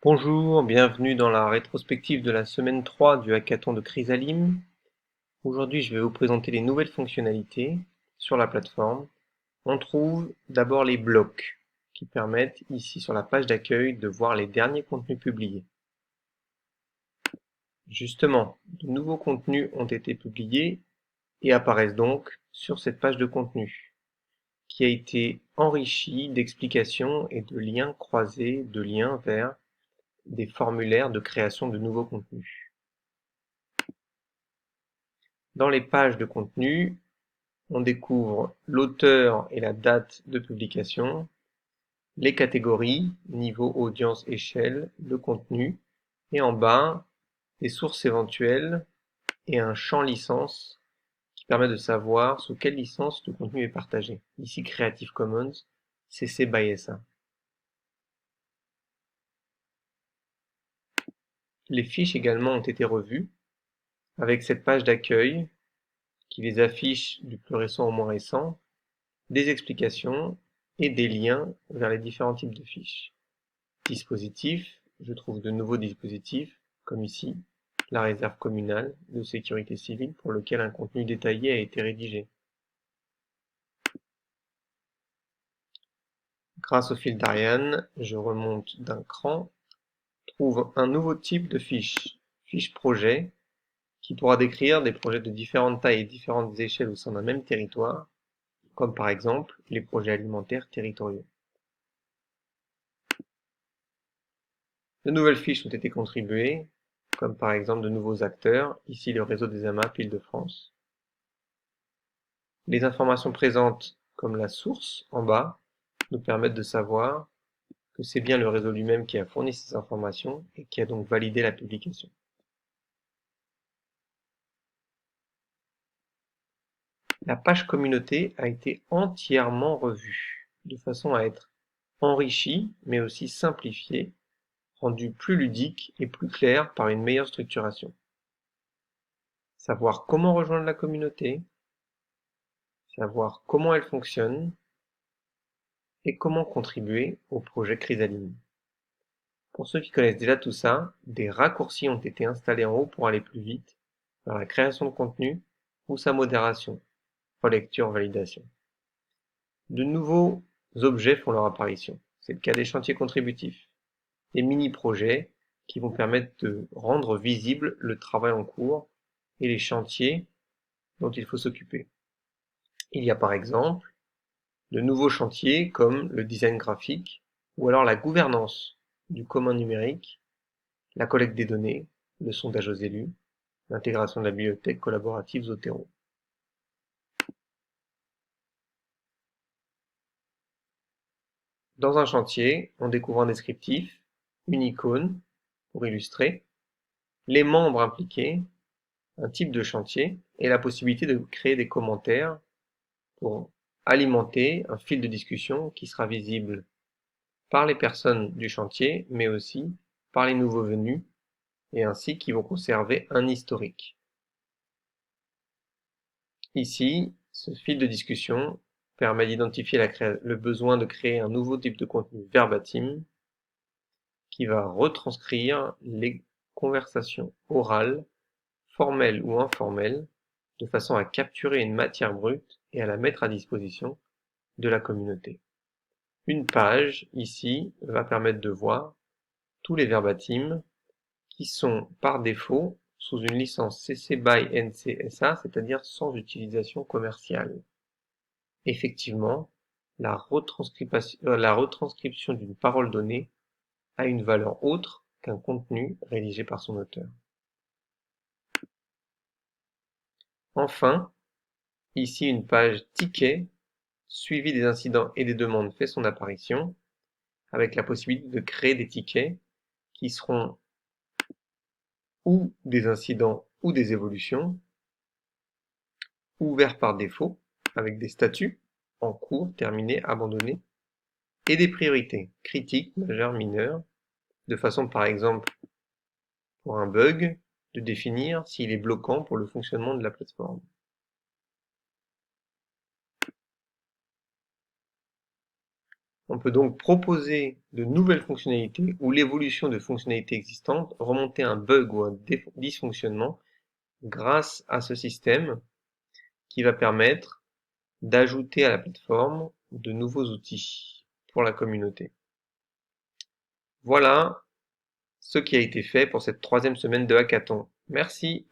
Bonjour, bienvenue dans la rétrospective de la semaine 3 du hackathon de Chrysalim. Aujourd'hui, je vais vous présenter les nouvelles fonctionnalités sur la plateforme. On trouve d'abord les blocs qui permettent ici sur la page d'accueil de voir les derniers contenus publiés. Justement, de nouveaux contenus ont été publiés et apparaissent donc sur cette page de contenu qui a été enrichie d'explications et de liens croisés, de liens vers des formulaires de création de nouveaux contenus. Dans les pages de contenu, on découvre l'auteur et la date de publication, les catégories, niveau, audience, échelle, le contenu, et en bas, des sources éventuelles et un champ licence qui permet de savoir sous quelle licence le contenu est partagé. Ici Creative Commons, CC by SA. Les fiches également ont été revues avec cette page d'accueil qui les affiche du plus récent au moins récent, des explications et des liens vers les différents types de fiches. Dispositifs, je trouve de nouveaux dispositifs, comme ici, la réserve communale de sécurité civile pour lequel un contenu détaillé a été rédigé. Grâce au fil d'Ariane, je remonte d'un cran, trouve un nouveau type de fiche, fiche projet, qui pourra décrire des projets de différentes tailles et différentes échelles au sein d'un même territoire, comme par exemple les projets alimentaires territoriaux. De nouvelles fiches ont été contribuées, comme par exemple de nouveaux acteurs, ici le réseau des AMAP Île-de-France. Les informations présentes, comme la source en bas, nous permettent de savoir que c'est bien le réseau lui-même qui a fourni ces informations et qui a donc validé la publication. La page communauté a été entièrement revue, de façon à être enrichie, mais aussi simplifiée, rendue plus ludique et plus claire par une meilleure structuration. Savoir comment rejoindre la communauté, savoir comment elle fonctionne et comment contribuer au projet Chrysalim. Pour ceux qui connaissent déjà tout ça, des raccourcis ont été installés en haut pour aller plus vite dans la création de contenu ou sa modération, relecture, validation. De nouveaux objets font leur apparition. C'est le cas des chantiers contributifs, des mini-projets qui vont permettre de rendre visible le travail en cours et les chantiers dont il faut s'occuper. Il y a par exemple de nouveaux chantiers comme le design graphique ou alors la gouvernance du commun numérique, la collecte des données, le sondage aux élus, l'intégration de la bibliothèque collaborative Zotero. Dans un chantier, on découvre un descriptif, une icône pour illustrer, les membres impliqués, un type de chantier et la possibilité de créer des commentaires pour alimenter un fil de discussion qui sera visible par les personnes du chantier, mais aussi par les nouveaux venus, et ainsi qui vont conserver un historique. Ici, ce fil de discussion permet d'identifier le besoin de créer un nouveau type de contenu verbatim qui va retranscrire les conversations orales, formelles ou informelles, de façon à capturer une matière brute et à la mettre à disposition de la communauté. Une page, ici, va permettre de voir tous les verbatims qui sont par défaut sous une licence CC BY NC SA, c'est-à-dire sans utilisation commerciale. Effectivement, la retranscription d'une parole donnée a une valeur autre qu'un contenu rédigé par son auteur. Enfin, ici une page ticket suivi des incidents et des demandes fait son apparition, avec la possibilité de créer des tickets qui seront ou des incidents ou des évolutions, ouverts par défaut, avec des statuts, en cours, terminé, abandonné, et des priorités, critiques, majeures, mineures, de façon par exemple, pour un bug, de définir s'il est bloquant pour le fonctionnement de la plateforme. On peut donc proposer de nouvelles fonctionnalités ou l'évolution de fonctionnalités existantes, remonter un bug ou un dysfonctionnement grâce à ce système qui va permettre d'ajouter à la plateforme de nouveaux outils pour la communauté. Voilà ce qui a été fait pour cette 3e semaine de hackathon. Merci.